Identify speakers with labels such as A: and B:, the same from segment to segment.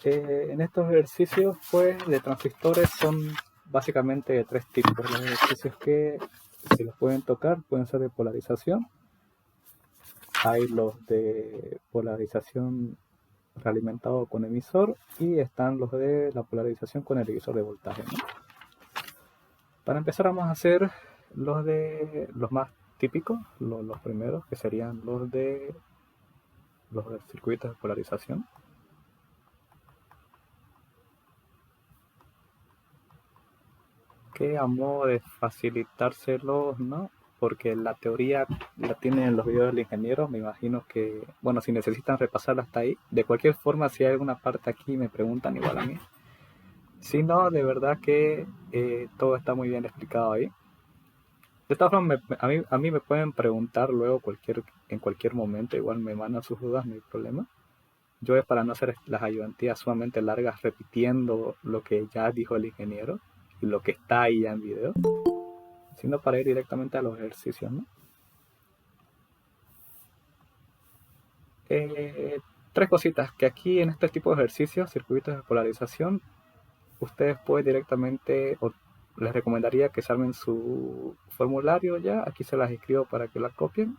A: En estos ejercicios pues de transistores son básicamente de tres tipos. Los ejercicios que se los pueden tocar pueden ser de polarización. Hay los de polarización realimentado con emisor y están los de la polarización con el divisor de voltaje, ¿no? Para empezar vamos a hacer los más típicos, los primeros, que serían los de circuitos de polarización. Que a modo de facilitárselos, ¿no? Porque la teoría la tienen en los videos del ingeniero, me imagino que, bueno, si necesitan repasarla hasta ahí, de cualquier forma, si hay alguna parte aquí me preguntan igual a mí. Si no, de verdad que todo está muy bien explicado ahí. De todas formas, a mí me pueden preguntar luego en cualquier momento, igual me mandan sus dudas, no hay problema. Yo es para no hacer las ayudantías sumamente largas repitiendo lo que ya dijo el ingeniero y lo que está ahí ya en video, sino para ir directamente a los ejercicios, ¿no? Tres cositas, que aquí en este tipo de ejercicios, circuitos de polarización, ustedes pueden directamente, o les recomendaría que salven su formulario ya, aquí se las escribo para que las copien,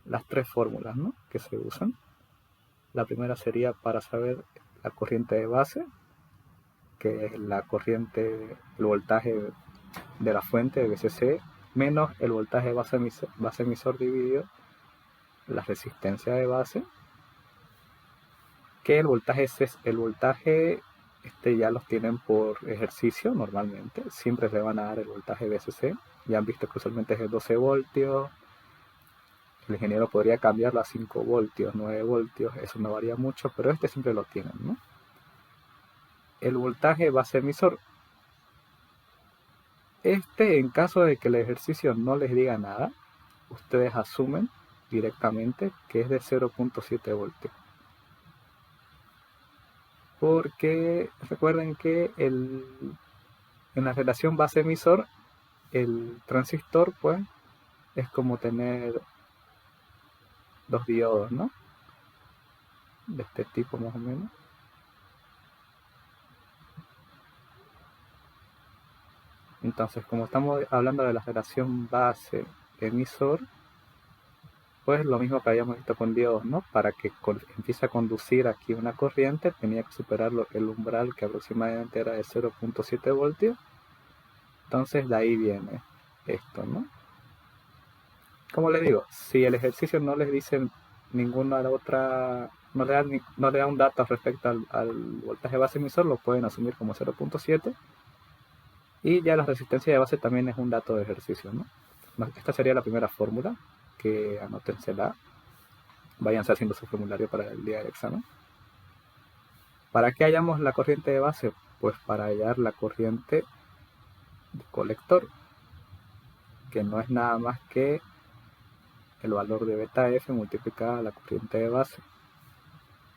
A: las tres fórmulas, ¿no?, que se usan. La primera sería para saber la corriente de base, que es la corriente, el voltaje de la fuente de VCC, menos el voltaje base emisor dividido la resistencia de base, que el voltaje ya los tienen por ejercicio normalmente, siempre le van a dar el voltaje VCC, ya han visto que usualmente es de 12 voltios, el ingeniero podría cambiarlo a 5 voltios, 9 voltios, eso no varía mucho, pero este siempre lo tienen, ¿no? El voltaje base emisor, en caso de que el ejercicio no les diga nada, ustedes asumen directamente que es de 0.7 voltios. Porque recuerden que en la relación base emisor, el transistor pues es como tener dos diodos, ¿no?, de este tipo más o menos. Entonces, como estamos hablando de la relación base emisor, pues lo mismo que habíamos visto con diodos, ¿no? Para que empiece a conducir aquí una corriente tenía que superar el umbral, que aproximadamente era de 0.7 voltios. Entonces de ahí viene esto, ¿no? Como les digo, si el ejercicio no les dice ninguna otra, no le da un dato respecto al voltaje base emisor, lo pueden asumir como 0.7. Y ya la resistencia de base también es un dato de ejercicio, ¿no? Esta sería la primera fórmula, que anótensela, váyanse haciendo su formulario para el día del examen. ¿Para qué hallamos la corriente de base? Pues para hallar la corriente de colector, que no es nada más que el valor de beta F multiplicada la corriente de base.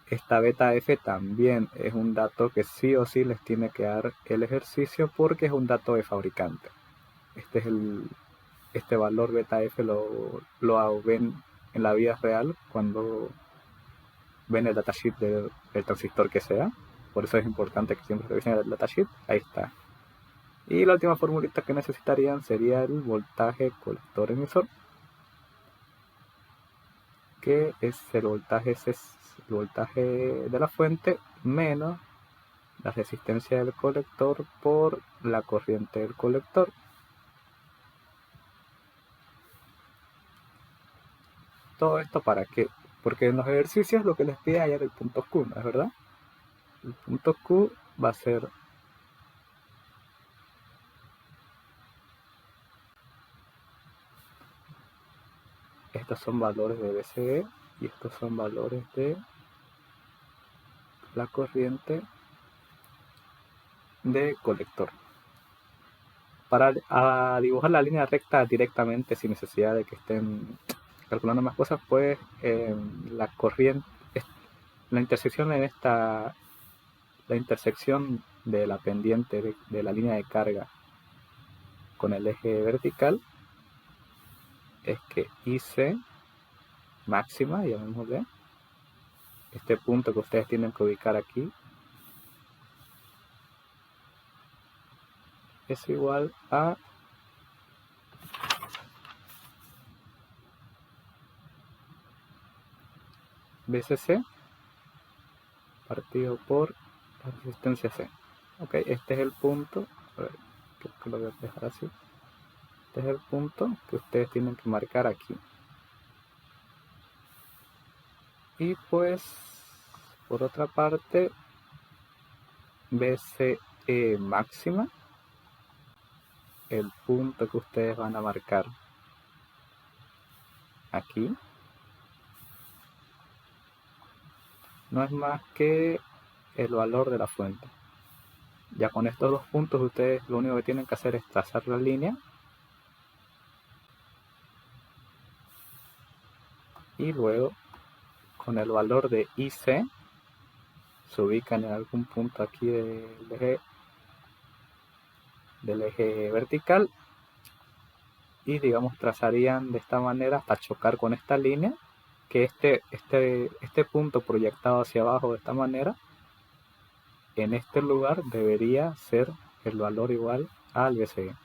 A: Esta beta F también es un dato que sí o sí les tiene que dar el ejercicio porque es un dato de fabricante. Este valor beta F lo ven en la vida real cuando ven el datasheet del transistor que sea. Por eso es importante que siempre revisen el datasheet. Ahí está. Y la última formulita que necesitarían sería el voltaje colector emisor, que es el voltaje de la fuente menos la resistencia del colector por la corriente del colector. ¿Todo esto para qué? Porque en los ejercicios lo que les pide hallar el punto Q, ¿no es verdad? El punto Q va a ser estos son valores de BCE y estos son valores de la corriente de colector. Para dibujar la línea recta directamente sin necesidad de que estén calculando más cosas, pues la corriente, la intersección la intersección de la pendiente de la línea de carga con el eje vertical es que IC máxima, llamémosle, este punto que ustedes tienen que ubicar aquí, es igual a BCC partido por la resistencia C. Ok, este es el punto. A ver, creo que lo voy a dejar así. Este es el punto que ustedes tienen que marcar aquí. Y pues, por otra parte, BCE máxima, el punto que ustedes van a marcar aquí, no es más que el valor de la fuente. Ya con estos dos puntos ustedes lo único que tienen que hacer es trazar la línea y luego con el valor de IC se ubican en algún punto aquí del eje vertical y digamos trazarían de esta manera hasta chocar con esta línea, que este punto proyectado hacia abajo de esta manera en este lugar debería ser el valor igual al BCE.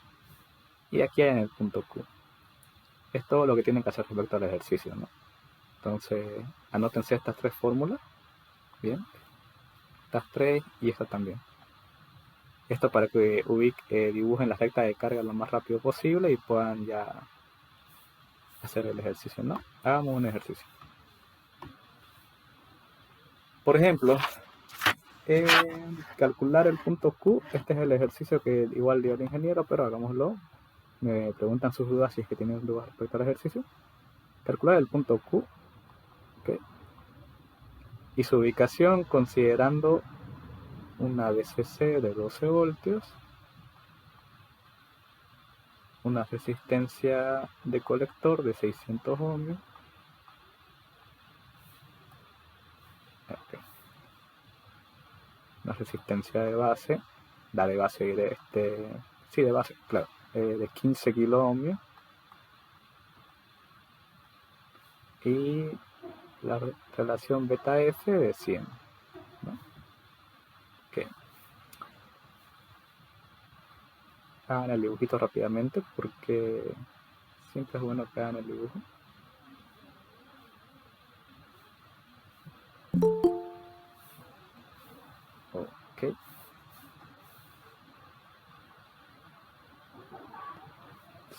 A: Y aquí hay en el punto Q. Es todo lo que tienen que hacer respecto al ejercicio, ¿no? Entonces, anótense estas tres fórmulas. Bien. Estas tres y esta también. Esto para que dibujen la recta de carga lo más rápido posible y puedan ya hacer el ejercicio, ¿no? Hagamos un ejercicio. Por ejemplo, calcular el punto Q. Este es el ejercicio que igual dio el ingeniero, pero hagámoslo. Me preguntan sus dudas si es que tienen dudas respecto al ejercicio. Calcular el punto Q, okay, y su ubicación considerando una BCC de 12 voltios, una resistencia de colector de 600 ohmios, okay, una resistencia de base, la de base de base, claro, de 15 kilo ohmios, y la relación beta F de 100, ¿no? Okay. Hagan el dibujito rápidamente porque siempre es bueno que hagan el dibujo. Ok.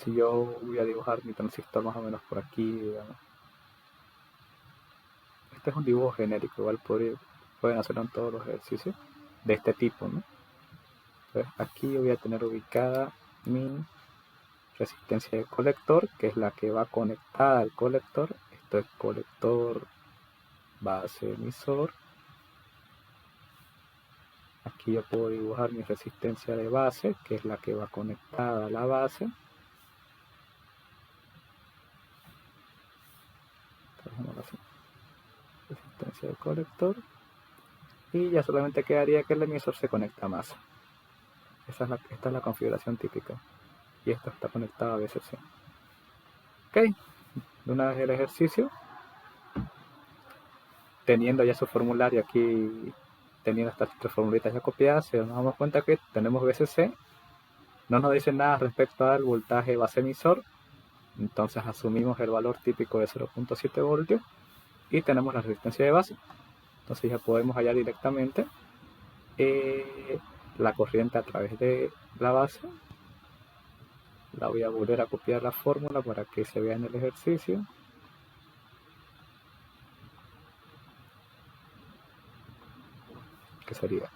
A: Si yo voy a dibujar mi transistor más o menos por aquí, digamos. Este es un dibujo genérico, igual pueden hacerlo en todos los ejercicios de este tipo, ¿no? Entonces aquí yo voy a tener ubicada mi resistencia de colector, que es la que va conectada al colector. Esto es colector, base, emisor. Aquí yo puedo dibujar mi resistencia de base, que es la que va conectada a la base. Así. Resistencia de colector. Y ya solamente quedaría que el emisor se conecta a masa. Esta es la configuración típica. Y esto está conectado a BCC. Ok, de una vez el ejercicio, teniendo ya su formulario aquí, teniendo estas tres formulitas ya copiadas, nos damos cuenta que tenemos BCC, no nos dice nada respecto al voltaje base emisor, entonces asumimos el valor típico de 0.7 voltios y tenemos la resistencia de base. Entonces ya podemos hallar directamente la corriente a través de la base. La voy a volver a copiar la fórmula para que se vea en el ejercicio. Que sería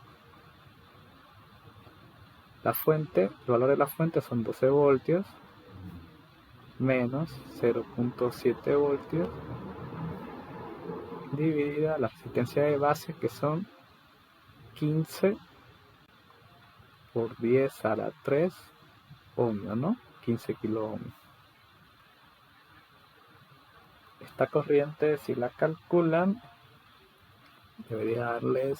A: la fuente, el valor de la fuente son 12 voltios menos 0.7 voltios dividida la resistencia de base, que son 15 por 10 a la 3 ohmios, ¿no? 15 kilo ohmios. Esta corriente, si la calculan, debería darles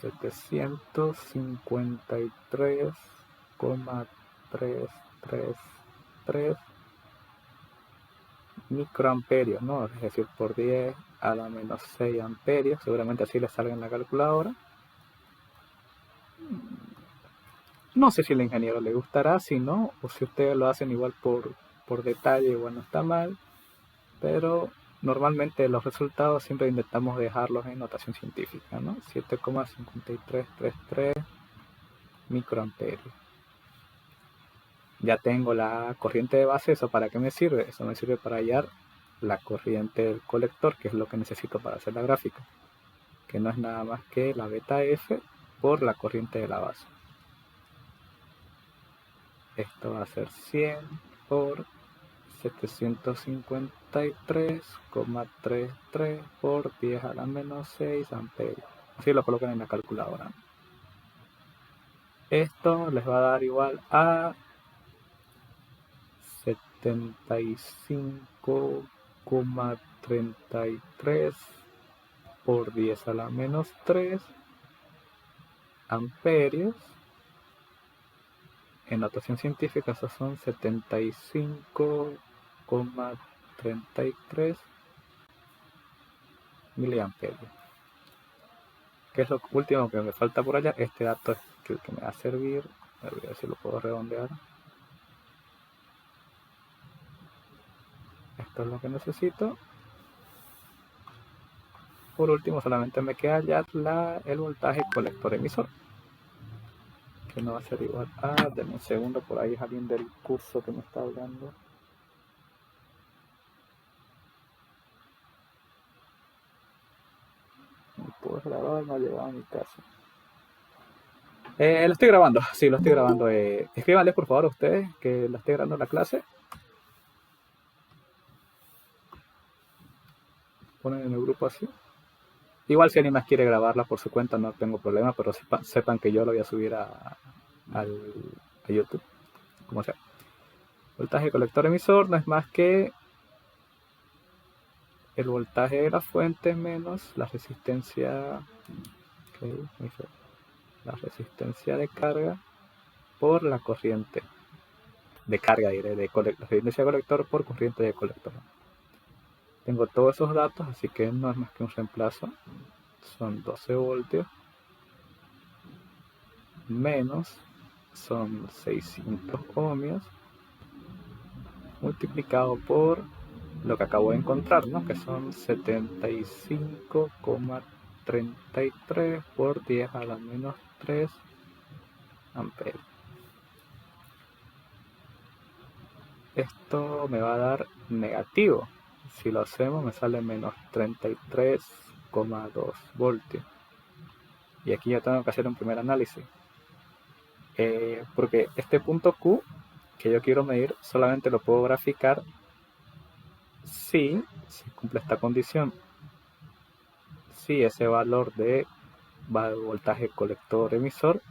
A: 753,333 microamperios, ¿no? Es decir, por 10 a la menos 6 amperios, seguramente así les salga en la calculadora. No sé si al ingeniero le gustará, si no, o si ustedes lo hacen igual por detalle, igual no está mal, pero normalmente los resultados siempre intentamos dejarlos en notación científica, ¿no? 7,5333 microamperios. Ya tengo la corriente de base, ¿eso para qué me sirve? Eso me sirve para hallar la corriente del colector, que es lo que necesito para hacer la gráfica, que no es nada más que la beta F por la corriente de la base. Esto va a ser 100 por 753,33 por 10 a la menos 6 amperios. Así lo colocan en la calculadora. Esto les va a dar igual a 75,33 por 10 a la menos 3 amperios. En notación científica esos son 75,33 miliamperios. ¿Qué es lo último que me falta por allá? Este dato es el que me va a servir. A ver si lo puedo redondear. Esto es lo que necesito. Por último, solamente me queda hallar el voltaje colector emisor, que no va a ser igual a... Denme un segundo, por ahí es alguien del curso que me está hablando. ¿Me puedo grabar? No ha llegado a mi casa. Lo estoy grabando, sí, lo estoy grabando. Escríbanle por favor a ustedes que lo estoy grabando en la clase. Ponen en el grupo así. Igual si alguien más quiere grabarla por su cuenta no tengo problema, pero sepan que yo lo voy a subir a YouTube, como sea. Voltaje colector emisor no es más que el voltaje de la fuente menos la resistencia, la resistencia de carga por la corriente de carga, diré, de resistencia de colector por corriente de colector. Tengo todos esos datos, así que no es más que un reemplazo. Son 12 voltios menos son 600 ohmios multiplicado por lo que acabo de encontrar, ¿no? Que son 75,33 por 10 a la menos 3 amperios. Esto me va a dar negativo. Si lo hacemos me sale menos 33,2 voltios. Y aquí ya tengo que hacer un primer análisis. Porque este punto Q que yo quiero medir solamente lo puedo graficar si cumple esta condición. Si ese valor de voltaje colector emisor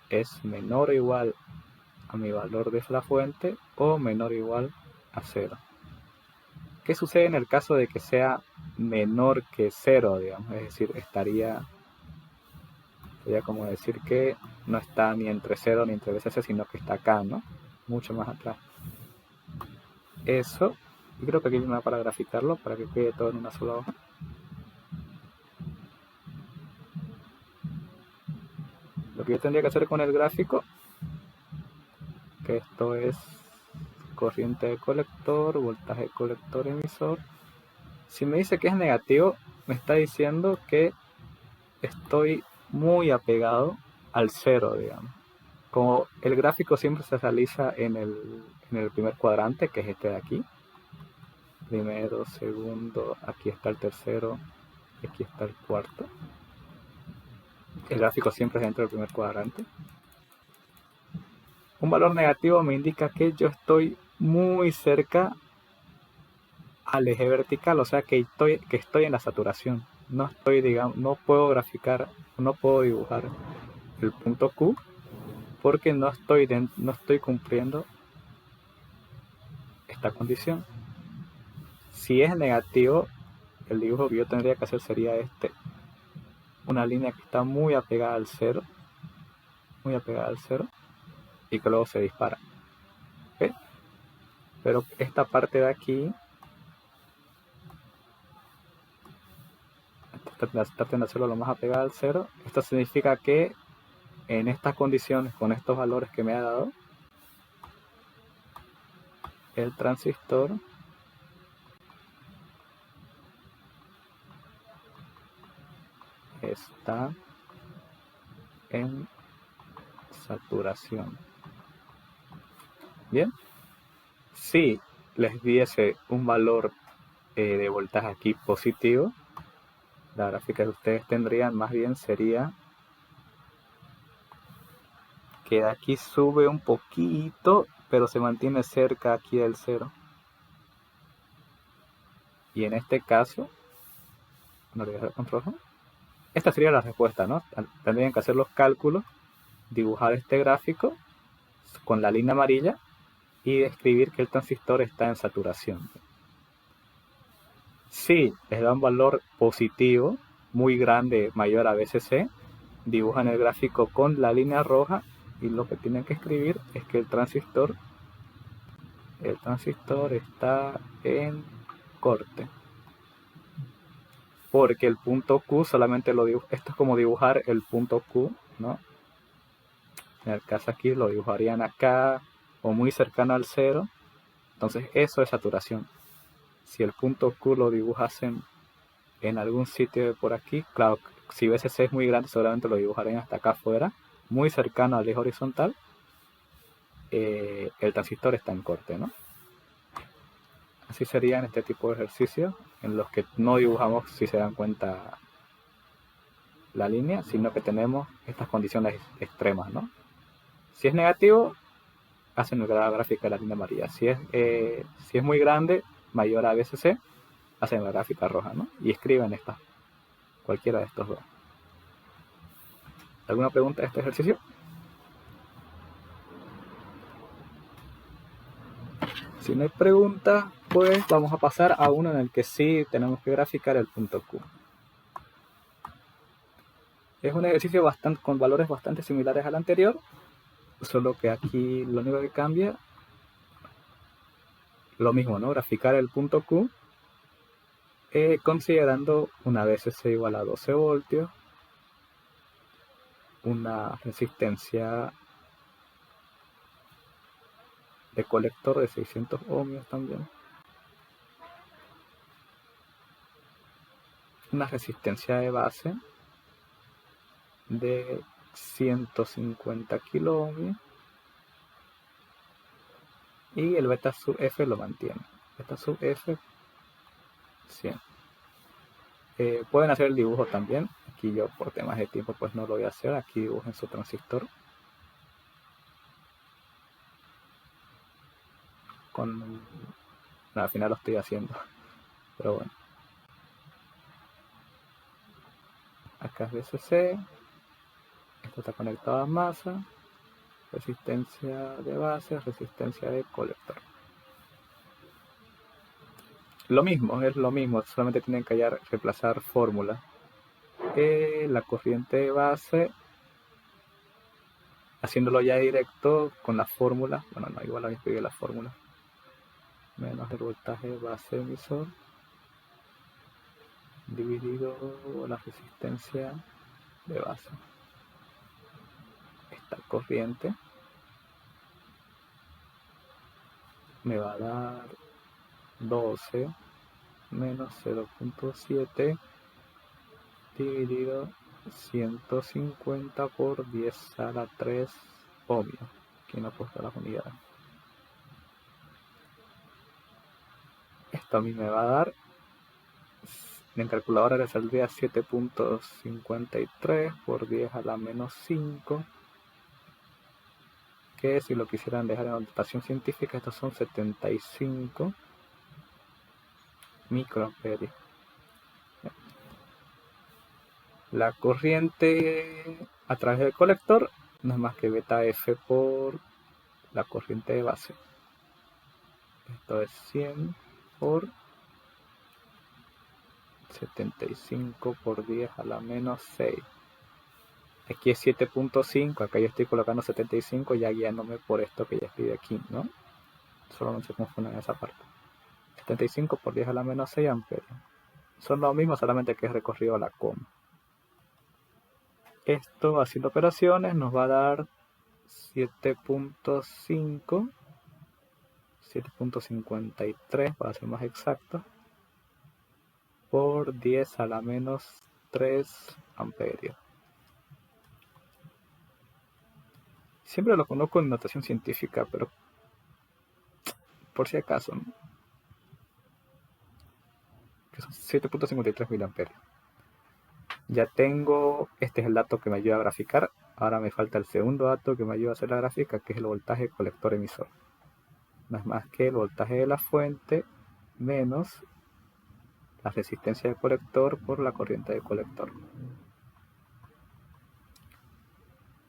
A: es menor o igual a mi valor de la fuente o menor o igual a 0. ¿Qué sucede en el caso de que sea menor que 0, digamos? Es decir, sería como decir que no está ni entre 0 ni entre VCC, sino que está acá, ¿no? Mucho más atrás. Eso, y creo que aquí hay una para graficarlo, para que quede todo en una sola hoja. Lo que yo tendría que hacer con el gráfico, que esto es corriente de colector, voltaje de colector emisor. Si me dice que es negativo, me está diciendo que estoy muy apegado al 0, digamos. Como el gráfico siempre se realiza en el primer cuadrante, que es este de aquí. Primero, segundo, aquí está el tercero, aquí está el cuarto. El gráfico siempre es dentro del primer cuadrante. Un valor negativo me indica que yo estoy muy cerca al eje vertical, o sea que estoy en la saturación. No estoy, digamos, no puedo graficar, no puedo dibujar el punto Q porque no estoy cumpliendo esta condición. Si es negativo, el dibujo que yo tendría que hacer sería este. Una línea que está muy apegada al cero, y que luego se dispara. ¿Okay? Pero esta parte de aquí traten de hacerlo lo más apegado al 0. Esto significa que en estas condiciones, con estos valores que me ha dado, el transistor está en saturación. Bien, si les diese un valor de voltaje aquí positivo, la gráfica que ustedes tendrían más bien sería que de aquí sube un poquito, pero se mantiene cerca aquí del 0. Y en este caso, no le voy a dejar con rojo. Esta sería la respuesta, ¿no? Tendrían que hacer los cálculos, dibujar este gráfico con la línea amarilla y describir que el transistor está en saturación. Si les da un valor positivo, muy grande, mayor a VCC, dibujan el gráfico con la línea roja y lo que tienen que escribir es que el transistor está en corte. Porque el punto Q solamente lo dibuja. Esto es como dibujar el punto Q, ¿no? En el caso aquí lo dibujarían acá o muy cercano al 0. Entonces eso es saturación. Si el punto Q lo dibujasen en algún sitio de por aquí, claro, si VCC es muy grande seguramente lo dibujarían hasta acá afuera, muy cercano al eje horizontal. El transistor está en corte, ¿no? Así serían este tipo de ejercicios en los que no dibujamos, si se dan cuenta, la línea, sino que tenemos estas condiciones extremas, ¿no? Si es negativo, hacen la gráfica de la línea amarilla. Si es muy grande, mayor a VCC, hacen la gráfica roja, ¿no? Y escriben cualquiera de estos dos. ¿Alguna pregunta de este ejercicio? Si no hay pregunta, pues vamos a pasar a uno en el que sí tenemos que graficar el punto Q. Es un ejercicio con valores bastante similares al anterior, solo que aquí lo único que cambia, lo mismo, ¿no? Graficar el punto Q considerando una VCC igual a 12 voltios, una resistencia de colector de 600 ohmios también, una resistencia de base de 150 kilo ohmios y el beta sub F lo mantiene. Beta sub F 100. Pueden hacer el dibujo también. Aquí yo por temas de tiempo pues no lo voy a hacer. Aquí dibujen su transistor al final lo estoy haciendo, pero bueno. Acá es VCC, esto está conectado a masa, resistencia de base, resistencia de colector. Lo mismo, es lo mismo, solamente tienen que reemplazar fórmula. La corriente de base, haciéndolo ya directo con la fórmula, bueno, no, igual voy a escribir la fórmula, menos el voltaje base emisor, dividido la resistencia de base. Esta corriente me va a dar 12 menos 0.7 dividido 150 por 10 a la 3 ohmios. Aquí no he puesto las unidades. Esto a mí me va a dar, en calculadora le saldría 7.53 por 10 a la menos 5, que si lo quisieran dejar en notación científica, estos son 75 microamperios. La corriente a través del colector no es más que beta F por la corriente de base. Esto es 100 por 75 por 10 a la menos 6. Aquí es 7.5, acá yo estoy colocando 75 ya guiándome por esto que ya escribí aquí, ¿no? Solo no se confundan en esa parte. 75 por 10 a la menos 6 amperios. Son lo mismo, solamente que es recorrido la coma. Esto haciendo operaciones nos va a dar 7.5, 7.53 para ser más exacto, por 10 a la menos 3 amperios. Siempre lo conozco en notación científica, pero por si acaso, ¿no? Que son 7.53 miliamperios. Ya tengo, este es el dato que me ayuda a graficar. Ahora me falta el segundo dato que me ayuda a hacer la gráfica, que es el voltaje colector emisor. No es más que el voltaje de la fuente menos la resistencia del colector por la corriente del colector.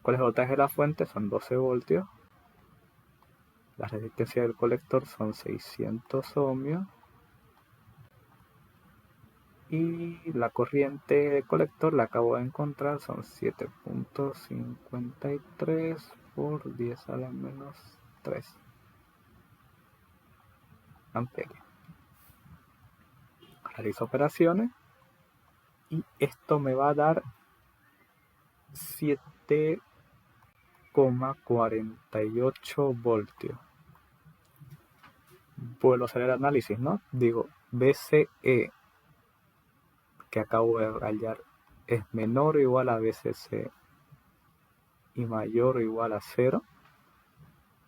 A: ¿Cuál es el voltaje de la fuente? Son 12 voltios. La resistencia del colector son 600 ohmios. Y la corriente del colector la acabo de encontrar, son 7.53 por 10 a la menos 3 amperios. Realizo operaciones y esto me va a dar 7,48 voltios. Vuelvo a hacer el análisis, ¿no? Digo, BCE, que acabo de hallar, es menor o igual a BCC y mayor o igual a 0.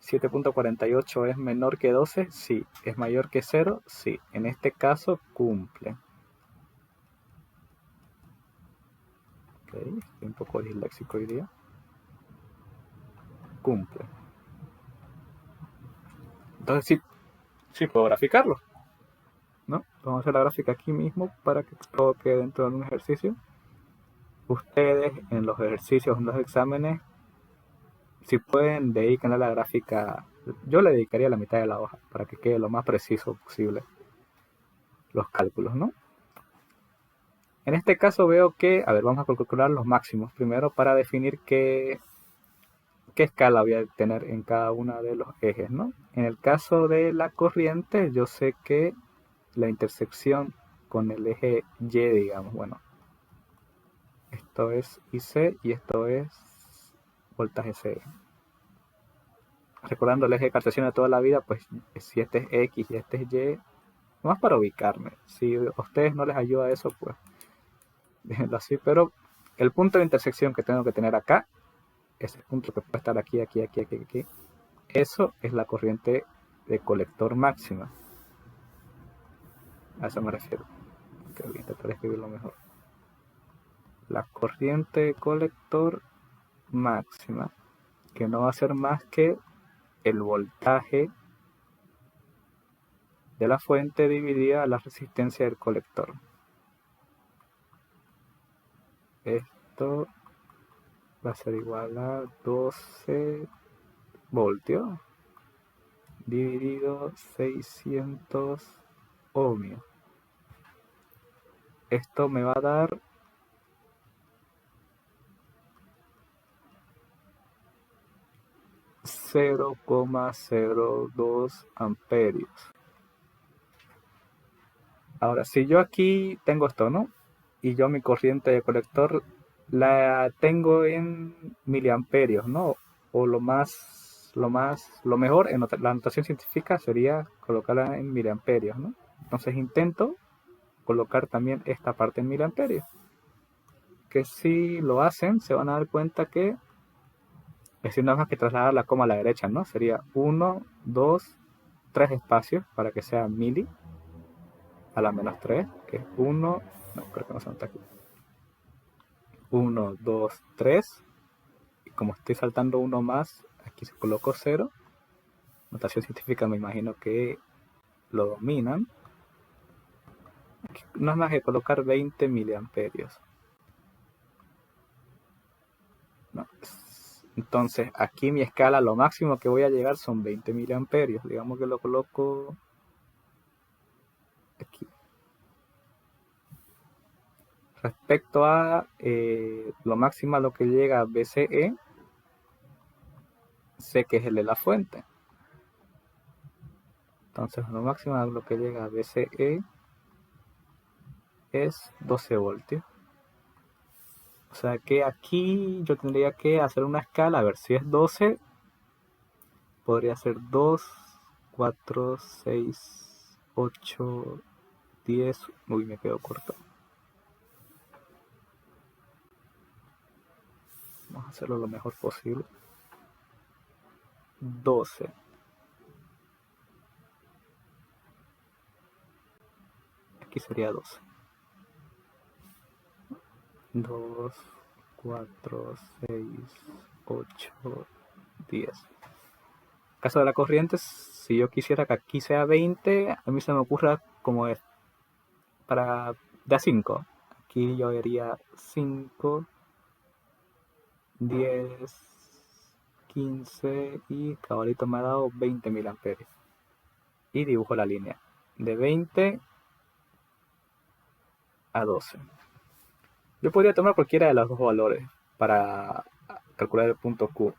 A: 7.48 es menor que 12, sí. ¿Es mayor que 0? Sí. En este caso cumple. Ok, estoy un poco disléxico hoy día. Cumple. Entonces sí puedo graficarlo, ¿no? Vamos a hacer la gráfica aquí mismo para que todo quede dentro de un ejercicio. Ustedes en los ejercicios, en los exámenes, si pueden, dediquen a la gráfica. Yo le dedicaría la mitad de la hoja para que quede lo más preciso posible los cálculos, ¿no? En este caso veo que, a ver, vamos a calcular los máximos primero para definir qué escala voy a tener en cada uno de los ejes, ¿no? En el caso de la corriente, yo sé que la intersección con el eje Y, digamos, bueno, esto es IC y esto es voltaje C. Recordando el eje cartesiano de toda la vida, pues si este es X y este es Y, más para ubicarme. Si a ustedes no les ayuda eso, pues déjenlo así, pero el punto de intersección que tengo que tener acá, ese punto que puede estar aquí, aquí, aquí, aquí, aquí, eso es la corriente de colector máxima. A eso me refiero. Que voy a intentar escribirlo mejor. La corriente de colector máxima, que no va a ser más que el voltaje de la fuente dividida a la resistencia del colector. Esto va a ser igual a 12 voltios dividido 600 ohmios. Esto me va a dar 0,02 amperios. Ahora, si yo aquí tengo esto, ¿no? Y yo mi corriente de colector la tengo en miliamperios, ¿no? O lo mejor en la notación científica sería colocarla en miliamperios, ¿no? Entonces intento colocar también esta parte en miliamperios. Que si lo hacen, se van a dar cuenta que es decir, nada más que trasladar la coma a la derecha, ¿no? Sería 1, 2, 3 espacios para que sea mili a la menos 3, que es 1, no, creo que no se nota aquí. 1, 2, 3, y como estoy saltando uno más, aquí se coloco 0. Notación científica me imagino que lo dominan. Aquí no es más que colocar 20 miliamperios. No. Entonces aquí mi escala, lo máximo que voy a llegar son 20 miliamperios. Digamos que lo coloco aquí. Respecto a lo máximo a lo que llega BCE, sé que es el de la fuente. Entonces lo máximo a lo que llega BCE es 12 voltios. O sea que aquí yo tendría que hacer una escala, a ver si es 12, podría ser 2, 4, 6, 8, 10. Uy, me quedo corto. Vamos a hacerlo lo mejor posible. 12. Aquí sería 12. 2, 4, 6, 8, 10. Caso de la corriente, si yo quisiera que aquí sea 20, a mí se me ocurre como es para de a 5. Aquí yo haría 5, 10, 15 y cabalito me ha dado 20 mil amperios. Y dibujo la línea de 20 a 12. Yo podría tomar cualquiera de los dos valores para calcular el punto Q.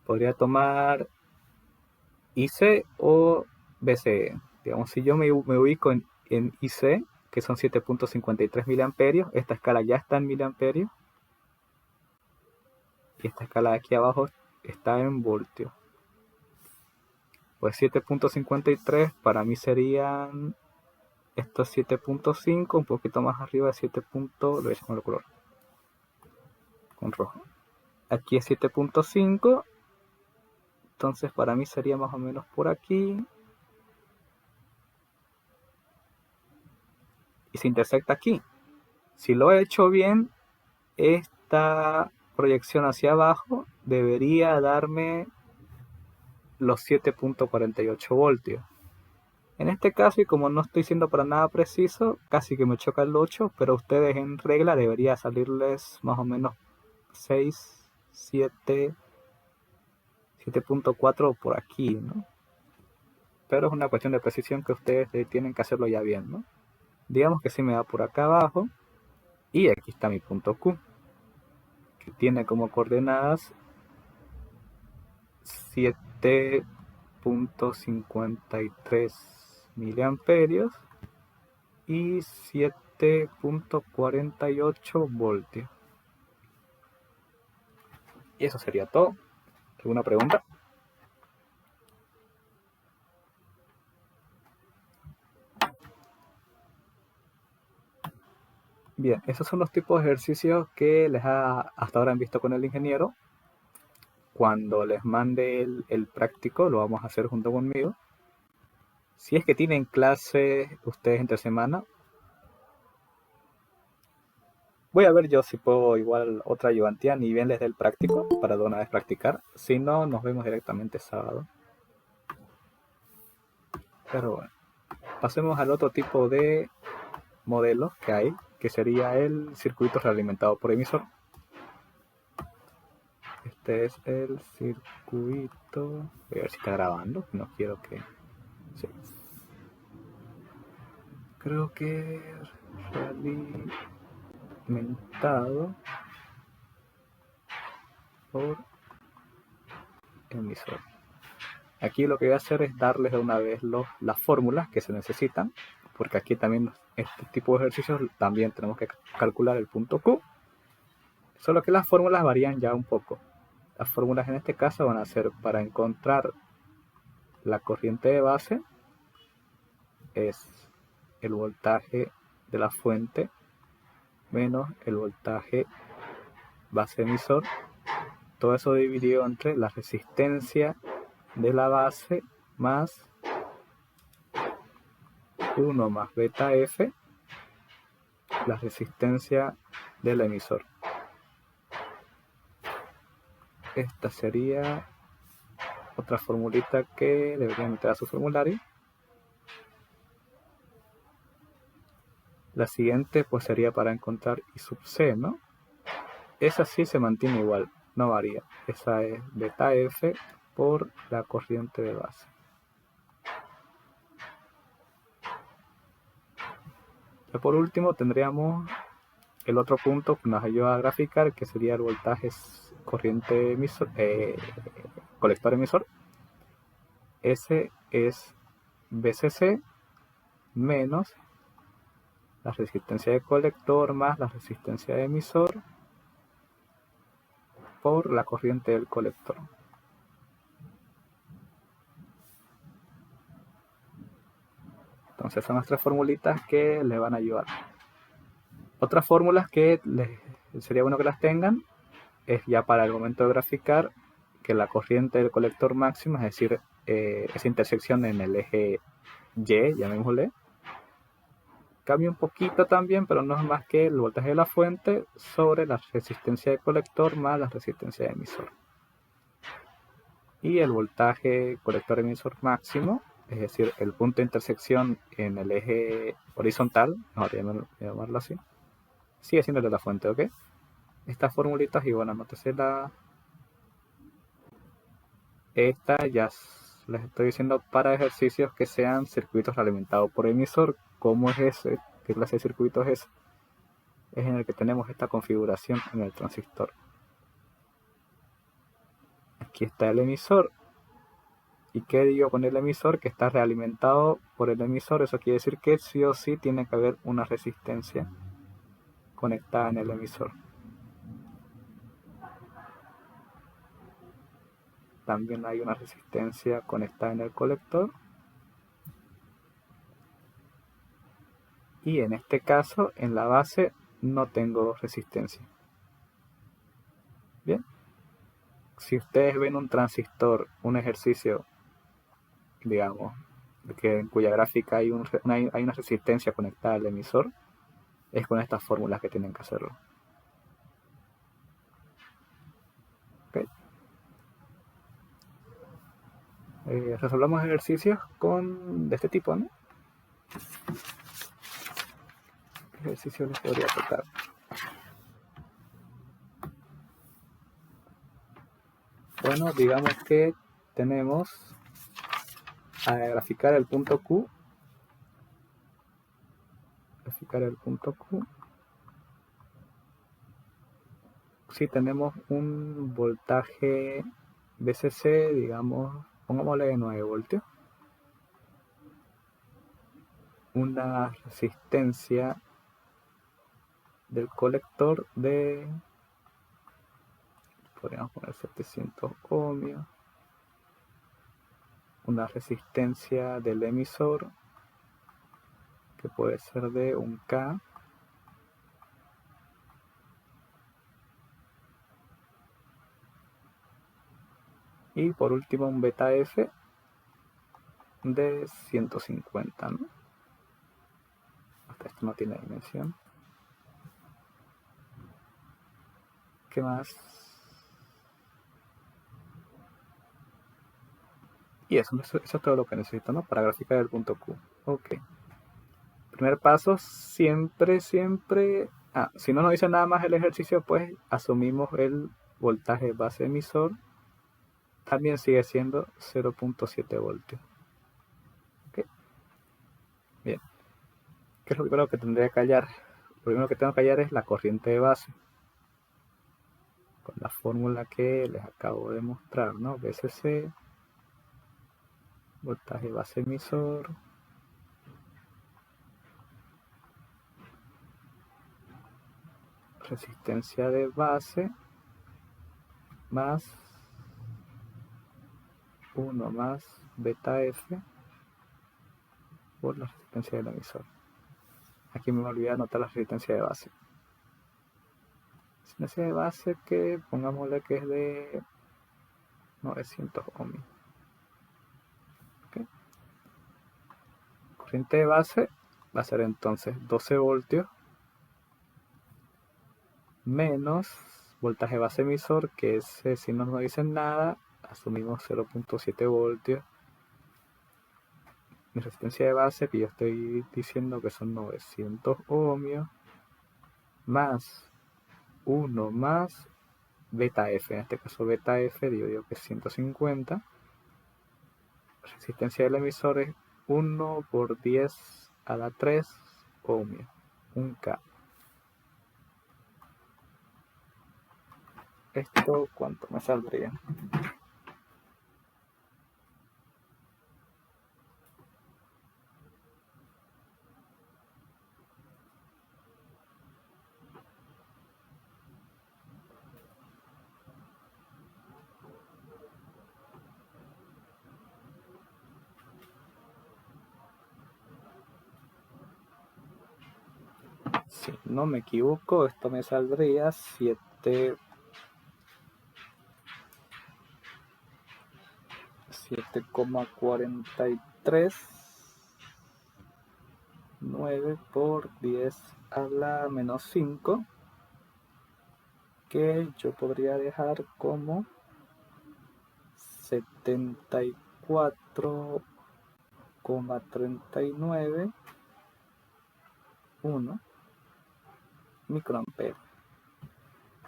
A: Podría tomar IC o BCE. Digamos, si yo me ubico en IC, que son 7.53 miliamperios, esta escala ya está en miliamperios. Y esta escala de aquí abajo está en voltios. Pues 7.53 para mí serían estos 7.5, un poquito más arriba de 7. Lo voy a hacer con el color, con rojo. Aquí es 7.5, entonces para mí sería más o menos por aquí. Y se intersecta aquí. Si lo he hecho bien, esta proyección hacia abajo debería darme los 7.48 voltios. En este caso, y como no estoy siendo para nada preciso, casi que me choca el 8, pero a ustedes en regla debería salirles más o menos 6, 7, 7.4 por aquí, ¿no? Pero es una cuestión de precisión que ustedes tienen que hacerlo ya bien, ¿no? Digamos que sí me da por acá abajo, y aquí está mi punto Q, que tiene como coordenadas 7.53 miliamperios y 7.48 voltios. Y eso sería todo. ¿Alguna pregunta? Bien, esos son los tipos de ejercicios que hasta ahora han visto con el ingeniero. Cuando les mande el práctico, lo vamos a hacer junto conmigo. Si es que tienen clases ustedes entre semana, voy a ver yo si puedo igual otra ayudantía, ni bien les dé el práctico para de una vez practicar. Si no, nos vemos directamente sábado. Pero bueno, pasemos al otro tipo de modelos que hay, que sería el circuito realimentado por emisor. Este es el circuito. Voy a ver si está grabando. No quiero que... Sí. Creo que realimentado por emisor. Aquí lo que voy a hacer es darles de una vez las fórmulas que se necesitan, porque aquí también este tipo de ejercicios también tenemos que calcular el punto Q, solo que las fórmulas varían ya un poco. Las fórmulas en este caso van a ser para encontrar la corriente de base, es el voltaje de la fuente menos el voltaje base emisor, todo eso dividido entre la resistencia de la base más 1 más beta F, la resistencia del emisor. Esta sería otra formulita que deberían meter a su formulario. La siguiente pues sería para encontrar I sub C, ¿no? Esa sí se mantiene igual, no varía. Esa es beta F por la corriente de base. Y por último tendríamos el otro punto que nos ayuda a graficar, que sería el voltaje corriente emisor, colector emisor. Ese es BCC menos la resistencia de colector más la resistencia de emisor por la corriente del colector. Entonces son las tres formulitas que les van a ayudar. Otras fórmulas que sería bueno que las tengan es ya para el momento de graficar que la corriente del colector máximo, es decir, esa intersección en el eje Y, llamémosle, cambia un poquito también, pero no es más que el voltaje de la fuente sobre la resistencia de colector más la resistencia de emisor. Y el voltaje colector emisor máximo, es decir, el punto de intersección en el eje horizontal, mejor llamarlo así, sigue siendo el de la fuente, ¿ok? Estas formulitas, y bueno, anótese esta ya les estoy diciendo para ejercicios que sean circuitos alimentados por emisor. ¿Cómo es ese? ¿Qué clase de circuito es ese? Es en el que tenemos esta configuración en el transistor. Aquí está el emisor. ¿Y qué digo con el emisor? Que está realimentado por el emisor. Eso quiere decir que sí o sí tiene que haber una resistencia conectada en el emisor. También hay una resistencia conectada en el colector. Y en este caso, en la base, no tengo resistencia. Bien. Si ustedes ven un transistor, un ejercicio, digamos, en cuya gráfica hay una resistencia conectada al emisor, es con estas fórmulas que tienen que hacerlo. ¿Okay? Resolvamos ejercicios de este tipo, ¿no? ¿Qué ejercicio les podría tocar? Bueno, digamos que tenemos a graficar el punto Q. Si tenemos un voltaje VCC, digamos, pongámosle de 9 voltios. Una resistencia del colector de, podríamos poner 700 ohmios, una resistencia del emisor que puede ser de 1K, y por último un beta F de 150, ¿no? Hasta esto no tiene dimensión. ¿Qué más? Y eso es todo lo que necesito, ¿no? Para graficar el punto Q. Ok. Primer paso, siempre. Si no nos dice nada más el ejercicio, pues asumimos el voltaje base emisor. También sigue siendo 0.7 voltios. ¿Okay? Bien. ¿Qué es lo primero que tendría que hallar? Lo primero que tengo que hallar es la corriente de base. Con la fórmula que les acabo de mostrar, ¿no? VCC, voltaje base emisor, resistencia de base, más 1 más beta F por la resistencia del emisor. Aquí me olvidé anotar la resistencia de base. Resistencia de base que pongámosle que es de 900 ohmios. ¿Okay? Corriente de base va a ser entonces 12 voltios menos voltaje base emisor, que ese, si no nos dicen nada, asumimos 0.7 voltios. Mi resistencia de base, que yo estoy diciendo que son 900 ohmios, más 1 más beta F, en este caso beta F, digo que es 150. Resistencia del emisor es 1 por 10 a la 3 ohmios, 1K. ¿Esto cuánto me saldría? Si no me equivoco, esto me saldría 7,439 por 10 a la menos 5, que yo podría dejar como 74,391 microamperios.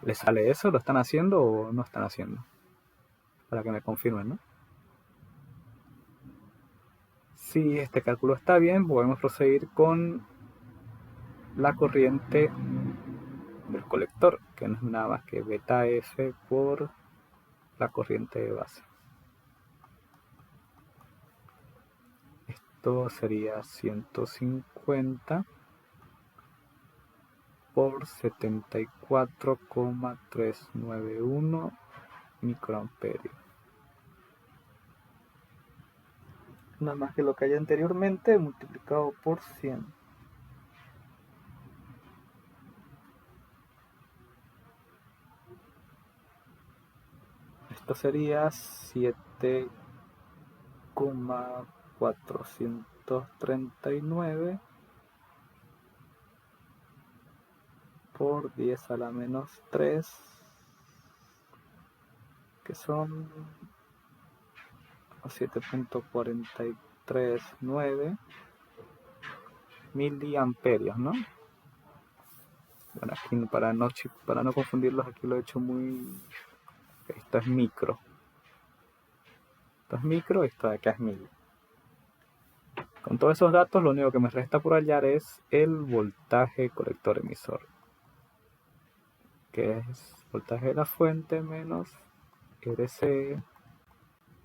A: ¿Les sale eso? ¿Lo están haciendo o no están haciendo? Para que me confirmen, ¿no? Si este cálculo está bien, podemos proseguir con la corriente del colector, que no es nada más que beta F por la corriente de base. Esto sería 150 por 74,391 microamperios. Nada más que lo que hay anteriormente multiplicado por 100. Esto sería 7,439 por 10 a la menos 3, que son 7,439 miliamperios, ¿no? Bueno, aquí para no confundirlos, aquí lo he hecho muy... Esto es micro. Esto es micro y esto de acá es mil. Con todos esos datos, lo único que me resta por hallar es el voltaje colector emisor, que es voltaje de la fuente menos RC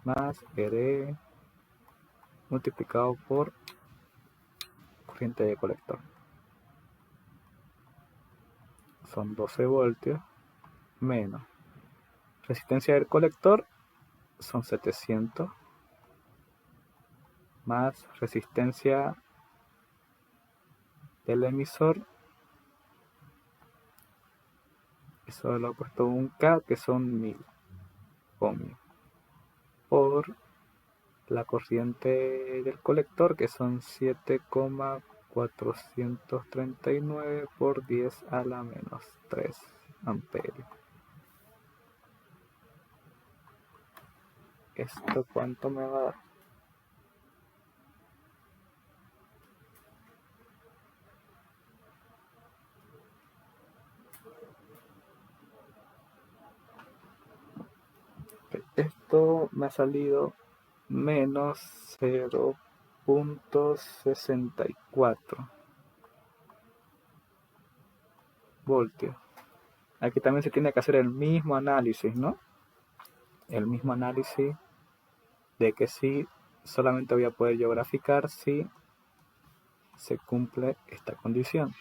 A: más RE multiplicado por corriente de colector. Son 12 voltios menos resistencia del colector, son 700, más resistencia del emisor, eso lo he puesto un K, que son 1000 ohmios, por la corriente del colector, que son 7,439 por 10 a la menos 3 amperios. ¿Esto cuánto me va a dar? Esto me ha salido menos 0,64 voltios. Aquí también se tiene que hacer el mismo análisis, ¿no? El mismo análisis de que si solamente voy a poder yo graficar si se cumple esta condición.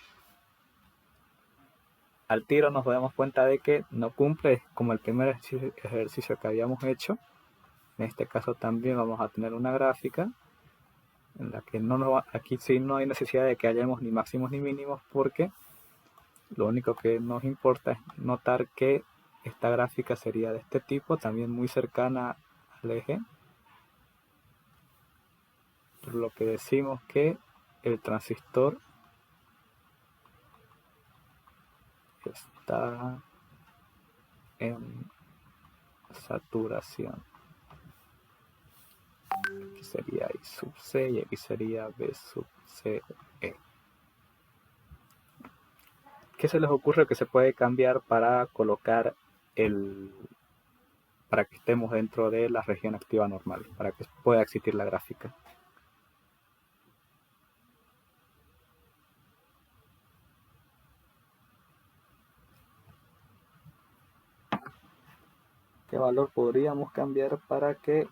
A: Al tiro nos damos cuenta de que no cumple, es como el primer ejercicio que habíamos hecho. En este caso también vamos a tener una gráfica en la que aquí sí no hay necesidad de que hayamos ni máximos ni mínimos, porque lo único que nos importa es notar que esta gráfica sería de este tipo, también muy cercana al eje, por lo que decimos que el transistor está en saturación. Aquí sería I sub C y aquí sería B sub C E. ¿Qué se les ocurre que se puede cambiar para colocar para que estemos dentro de la región activa normal, para que pueda existir la gráfica? ¿Qué valor podríamos cambiar para que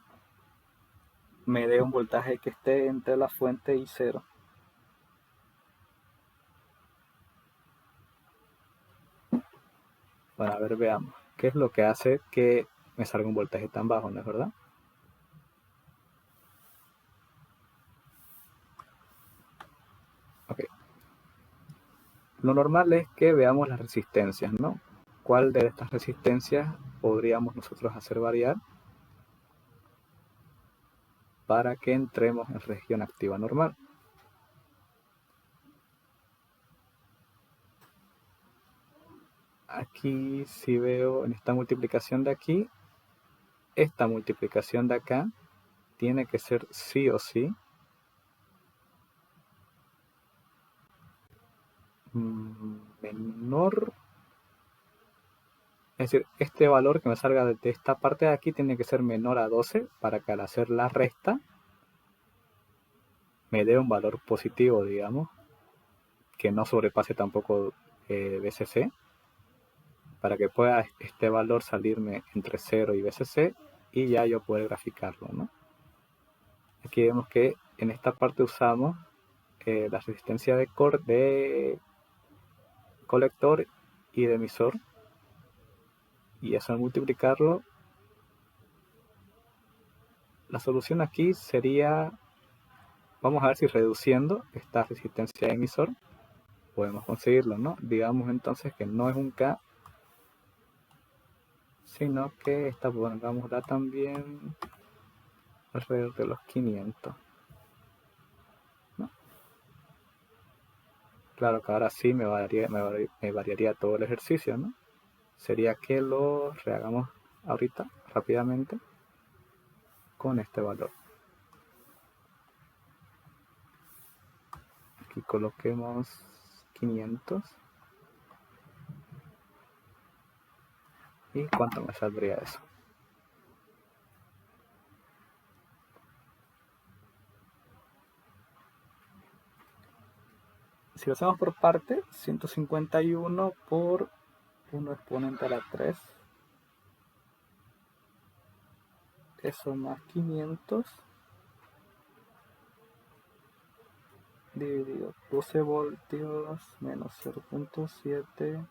A: me dé un voltaje que esté entre la fuente y cero? Bueno, a ver, veamos. ¿Qué es lo que hace que me salga un voltaje tan bajo, no es verdad? Ok. Lo normal es que veamos las resistencias, ¿no? ¿Cuál de estas resistencias podríamos nosotros hacer variar para que entremos en región activa normal? Aquí si veo en esta multiplicación de aquí, esta multiplicación de acá tiene que ser sí o sí menor. Es decir, este valor que me salga de esta parte de aquí tiene que ser menor a 12 para que al hacer la resta me dé un valor positivo, digamos, que no sobrepase tampoco BCC, para que pueda este valor salirme entre 0 y BCC y ya yo poder graficarlo, ¿no? Aquí vemos que en esta parte usamos la resistencia de colector y de emisor, y eso al multiplicarlo, la solución aquí sería, vamos a ver si reduciendo esta resistencia de emisor podemos conseguirlo, ¿no? Digamos entonces que no es un K, sino que esta pongámosla también alrededor de los 500, ¿no? Claro que ahora sí me variaría todo el ejercicio, ¿no? Sería que lo rehagamos ahorita rápidamente con este valor. Aquí coloquemos 500. ¿Y cuánto me saldría eso? Si lo hacemos por parte, 151 por 1 exponente a la 3. Eso más 500 dividido 12 voltios menos 0.7.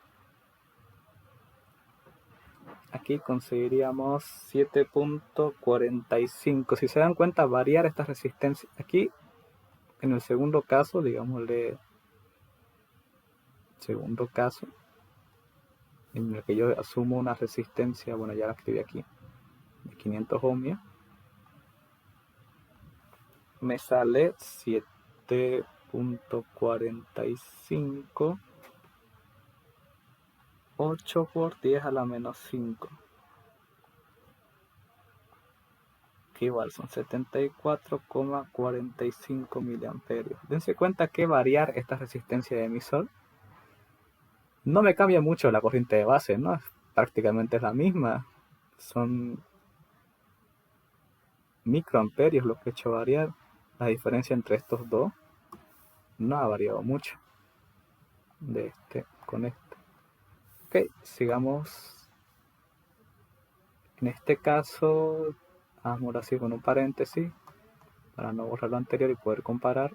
A: Aquí conseguiríamos 7.45. Si se dan cuenta, variar estas resistencias. Aquí, en el segundo caso, digámosle segundo caso, en el que yo asumo una resistencia, bueno, ya la escribí aquí, de 500 ohmios, me sale 7.45, 8 por 10 a la menos 5, que igual son 74,45 miliamperios. Dense cuenta que variar esta resistencia de emisor no me cambia mucho la corriente de base, ¿no? Prácticamente es la misma. Son microamperios lo que he hecho variar. La diferencia entre estos dos no ha variado mucho de este con este. Ok, sigamos. En este caso, hagámoslo así con un paréntesis para no borrar lo anterior y poder comparar.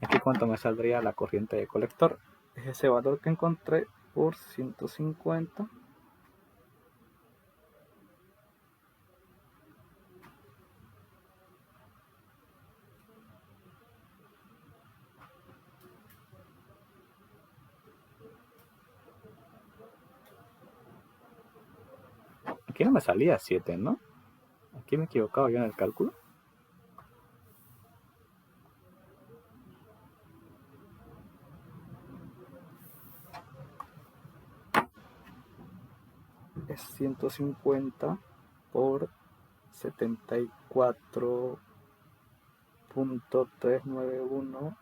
A: Aquí cuánto me saldría la corriente de colector. Es ese valor que encontré por 150. Aquí no me salía 7, ¿no? Aquí me he equivocado yo en el cálculo. Es 150 por 74.391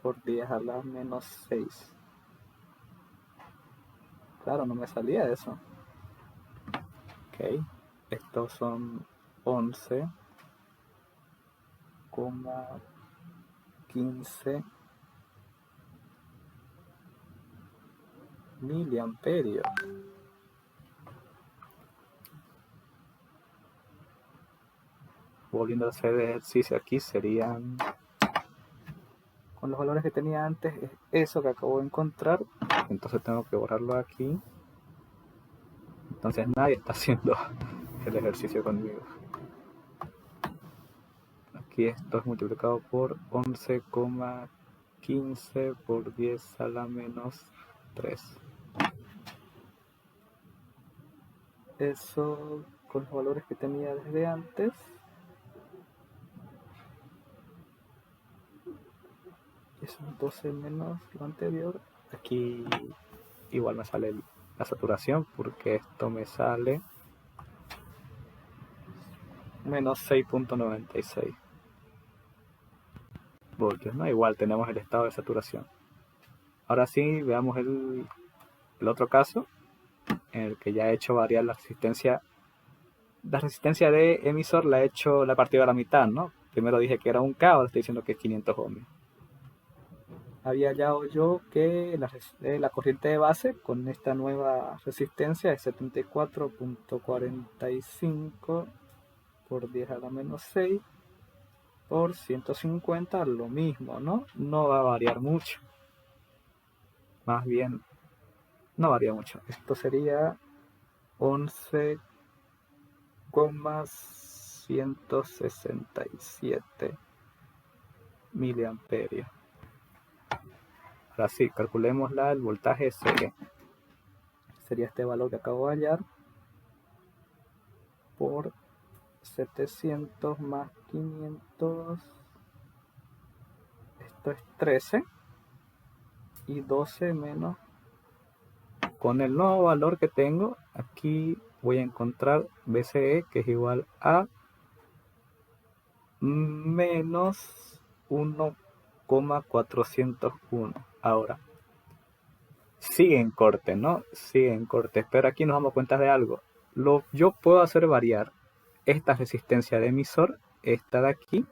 A: por 10 a la menos 6. Claro, no me salía eso. Ok, estos son 11,15 miliamperios. Volviendo a hacer el ejercicio aquí, serían, con los valores que tenía antes, es eso que acabo de encontrar. Entonces tengo que borrarlo aquí. Entonces nadie está haciendo el ejercicio conmigo. Aquí esto es multiplicado por 11,15 15 por 10 a la menos 3. Eso con los valores que tenía desde antes. Eso es 12 menos lo anterior. Aquí igual me sale la saturación porque esto me sale menos 6.96 voltios, ¿no? Igual tenemos el estado de saturación. Ahora sí, veamos el otro caso en el que ya he hecho variar la resistencia. La resistencia de emisor la he partido a la mitad, ¿no? Primero dije que era un K, ahora estoy diciendo que es 500 ohms. Había hallado yo que la corriente de base con esta nueva resistencia es 74.45 por 10 a la menos 6 por 150, lo mismo, ¿no? No va a variar mucho. Más bien, no varía mucho. Esto sería 11,167 miliamperios. Ahora sí, calculémosla, el voltaje SE. Sería este valor que acabo de hallar por 700 más 500. Esto es 13. Y 12 menos. Con el nuevo valor que tengo, aquí voy a encontrar BCE, que es igual a menos 1,401. Ahora, sigue en corte, ¿no? Sigue en corte, pero aquí nos damos cuenta de algo. Yo puedo hacer variar esta resistencia de emisor, esta de aquí,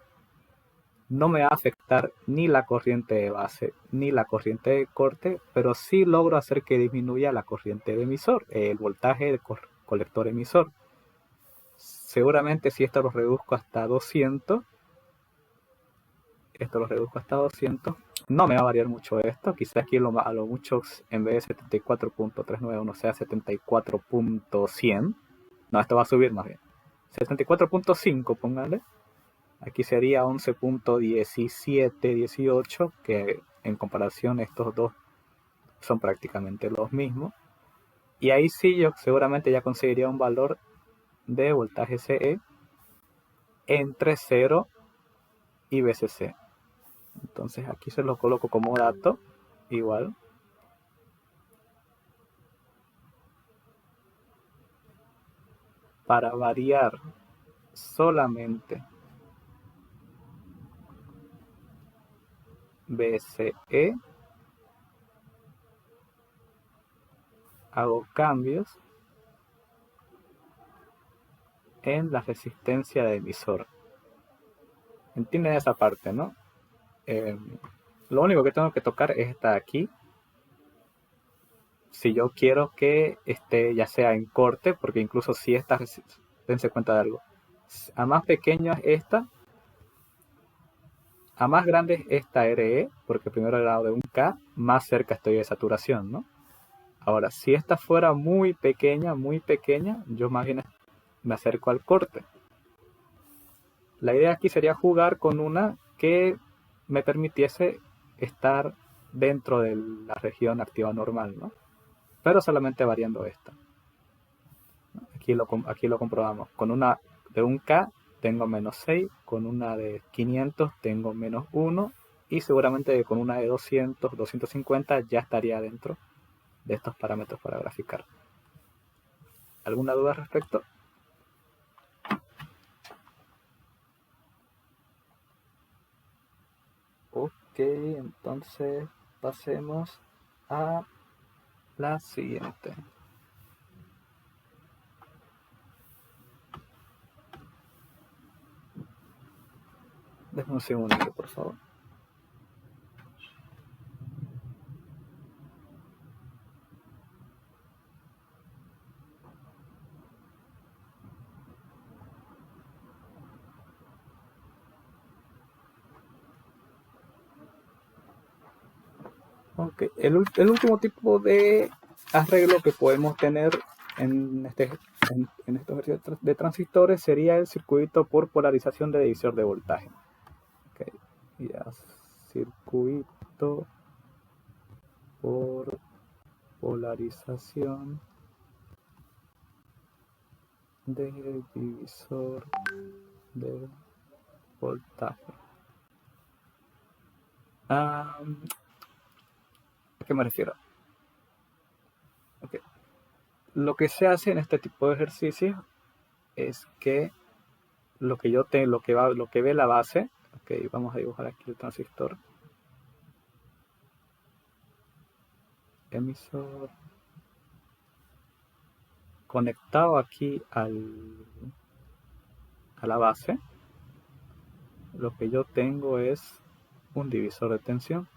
A: no me va a afectar ni la corriente de base ni la corriente de corte, pero sí logro hacer que disminuya la corriente de emisor, el voltaje del colector emisor. Seguramente si esto lo reduzco hasta 200, no me va a variar mucho esto. Quizás aquí a lo mucho, en vez de 74.391 sea 74.100. No, esto va a subir más bien. 74.5, póngale. Aquí sería 11.1718, que en comparación estos dos son prácticamente los mismos. Y ahí sí yo seguramente ya conseguiría un valor de voltaje CE entre 0 y VCC. Entonces aquí se lo coloco como dato, igual. Para variar solamente VCE, hago cambios en la resistencia de emisor. ¿Entienden esa parte, no? Lo único que tengo que tocar es esta de aquí. Si yo quiero que esté ya sea en corte, porque incluso si esta, dense cuenta de algo, a más pequeño es esta, a más grande es esta RE, porque primero el grado de un K, más cerca estoy de saturación, ¿no? Ahora, si esta fuera muy pequeña, yo más bien me acerco al corte. La idea aquí sería jugar con una que me permitiese estar dentro de la región activa normal, ¿no? Pero solamente variando esta. Aquí lo comprobamos. Con una de 1K tengo menos 6, con una de 500 tengo menos 1 y seguramente con una de 200, 250 ya estaría dentro de estos parámetros para graficar. ¿Alguna duda al respecto? Ok, entonces pasemos a la siguiente. Déjame un segundito, por favor. Okay. El último tipo de arreglo que podemos tener en estos ejercicios de transistores sería el circuito por polarización de divisor de voltaje. Okay. Ya, circuito esto por polarización del divisor de voltaje. ¿A qué me refiero? Okay. Lo que se hace en este tipo de ejercicios es que lo que ve la base, okay, vamos a dibujar aquí el transistor, emisor, conectado aquí a la base. Lo que yo tengo es un divisor de tensión.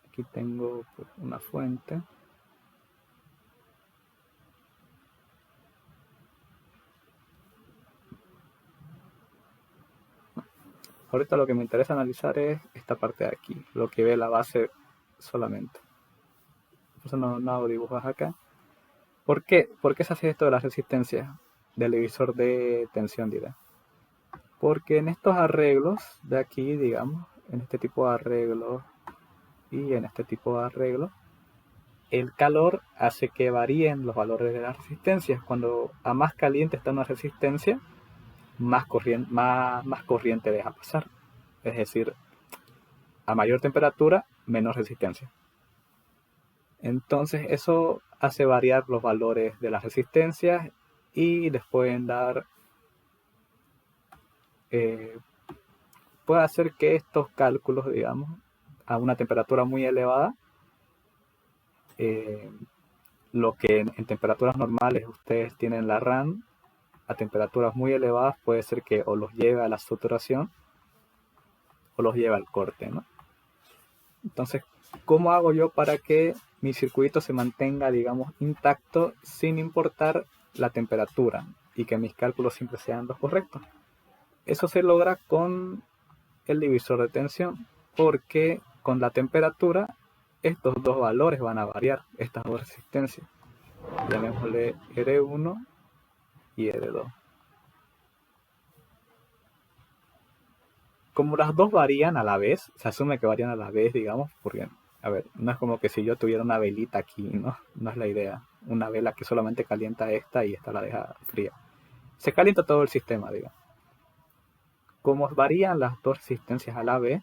A: Aquí tengo pues, una fuente. Ahorita lo que me interesa analizar es esta parte de aquí, lo que ve la base solamente. Por eso no hago dibujos acá. ¿Por qué? ¿Por qué se hace esto de la resistencia del divisor de tensión, diré? Porque en estos arreglos de aquí, digamos, en este tipo de arreglos y en este tipo de arreglos, el calor hace que varíen los valores de las resistencias. Cuando a más caliente está una resistencia, más corriente deja pasar. Es decir, a mayor temperatura, menos resistencia. Entonces eso hace variar los valores de las resistencias y les pueden dar, puede hacer que estos cálculos, digamos, a una temperatura muy elevada, lo que en temperaturas normales ustedes tienen la RAM, a temperaturas muy elevadas puede ser que o los lleve a la saturación o los lleve al corte, ¿no? Entonces, ¿cómo hago yo para que mi circuito se mantenga, digamos, intacto sin importar la temperatura y que mis cálculos siempre sean los correctos? Eso se logra con el divisor de tensión, porque con la temperatura estos dos valores van a variar, estas dos resistencias. Llamémosle R1 y R2. Como las dos varían a la vez, se asume que varían a la vez, digamos, porque, a ver, no es como que si yo tuviera una velita aquí, ¿no? No es la idea. Una vela que solamente calienta esta y esta la deja fría. Se calienta todo el sistema, digamos. Como varían las dos resistencias a la vez,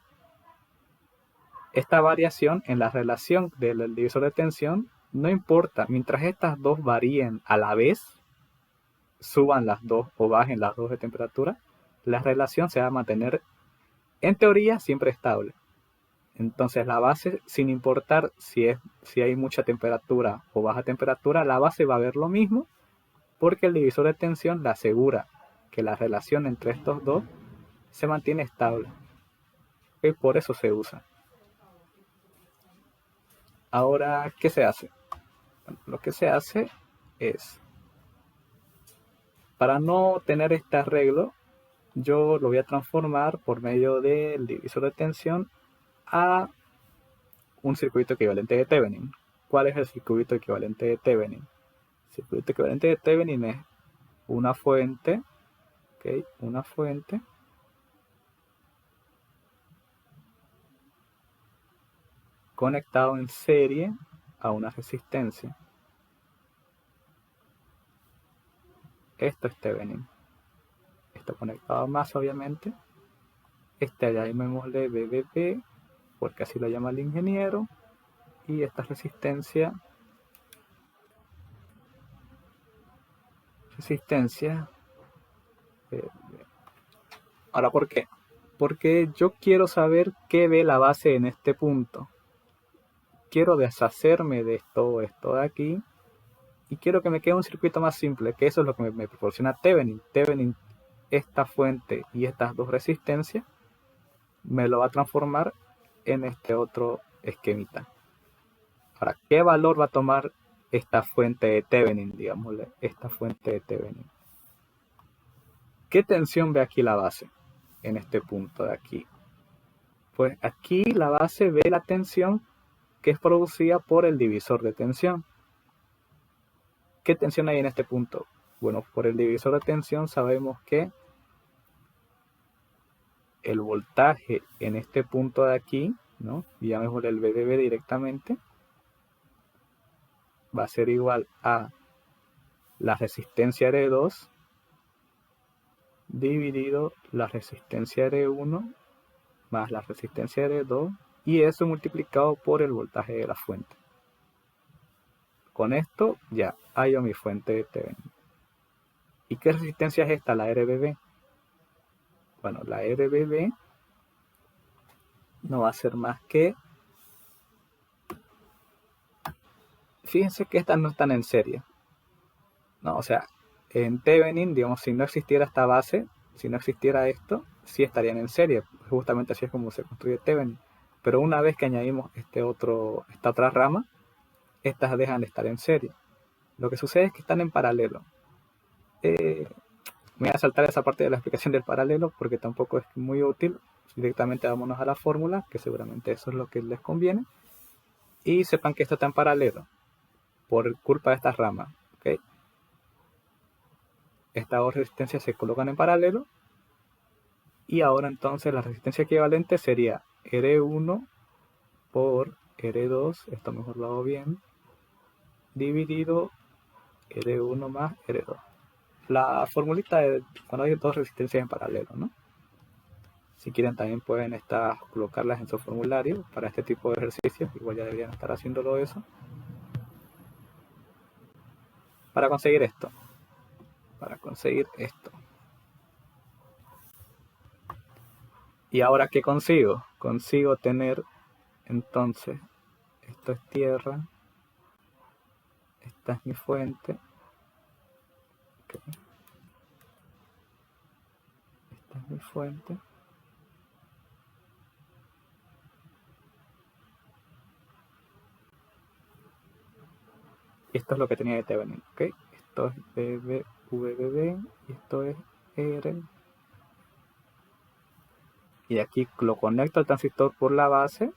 A: esta variación en la relación del divisor de tensión no importa. Mientras estas dos varíen a la vez, suban las dos o bajen las dos de temperatura, la relación se va a mantener en teoría siempre estable. Entonces la base, sin importar si hay mucha temperatura o baja temperatura, la base va a ver lo mismo porque el divisor de tensión le asegura que la relación entre estos dos se mantiene estable. Y por eso se usa. Ahora, ¿qué se hace? Bueno, lo que se hace es, para no tener este arreglo, yo lo voy a transformar por medio del divisor de tensión a un circuito equivalente de Thevenin. ¿Cuál es el circuito equivalente de Thevenin? El circuito equivalente de Thevenin es una fuente, ¿okay? Una fuente conectado en serie a una resistencia. Esto es Thevenin. Está conectado a más, obviamente. Ya llamémosle BBB, porque así lo llama el ingeniero. Y esta resistencia ahora, ¿por qué? Porque yo quiero saber qué ve la base en este punto. Quiero deshacerme de esto de aquí y quiero que me quede un circuito más simple, que eso es lo que me proporciona Thevenin. Thevenin, esta fuente y estas dos resistencias, me lo va a transformar en este otro esquemita. Ahora, ¿qué valor va a tomar esta fuente de Thevenin, digámosle? Esta fuente de Thevenin. ¿Qué tensión ve aquí la base? En este punto de aquí. Pues aquí la base ve la tensión que es producida por el divisor de tensión. ¿Qué tensión hay en este punto? Bueno, por el divisor de tensión sabemos que el voltaje en este punto de aquí, ¿no? Y llamémosle el VDB directamente, va a ser igual a la resistencia R2 dividido la resistencia R1 más la resistencia R2 y eso multiplicado por el voltaje de la fuente. Con esto ya hallo mi fuente de Thevenin. ¿Y qué resistencia es esta? La RBB. Bueno, la RBB no va a ser más que... Fíjense que estas no están en serie. No, o sea, en Thevenin, digamos, si no existiera esta base, si no existiera esto, sí estarían en serie. Justamente así es como se construye Thevenin. Pero una vez que añadimos esta otra rama, estas dejan de estar en serie. Lo que sucede es que están en paralelo. Me voy a saltar esa parte de la explicación del paralelo porque tampoco es muy útil. Directamente vámonos a la fórmula, que seguramente eso es lo que les conviene. Y sepan que esto está en paralelo por culpa de estas ramas. ¿Okay? Estas dos resistencias se colocan en paralelo. Y ahora entonces la resistencia equivalente sería R1 por R2, esto mejor lo hago bien, dividido R1 más R2. La formulita de cuando hay dos resistencias en paralelo, ¿no? Si quieren también pueden colocarlas en su formulario para este tipo de ejercicios, igual ya deberían estar haciéndolo eso. Para conseguir esto. ¿Y ahora qué consigo? Consigo tener, entonces, esto es tierra, esta es mi fuente, okay. Esta es mi fuente. Esto es lo que tenía de Thevenin, ¿ok? Esto es VBB y esto es R. Y aquí lo conecto al transistor por la base.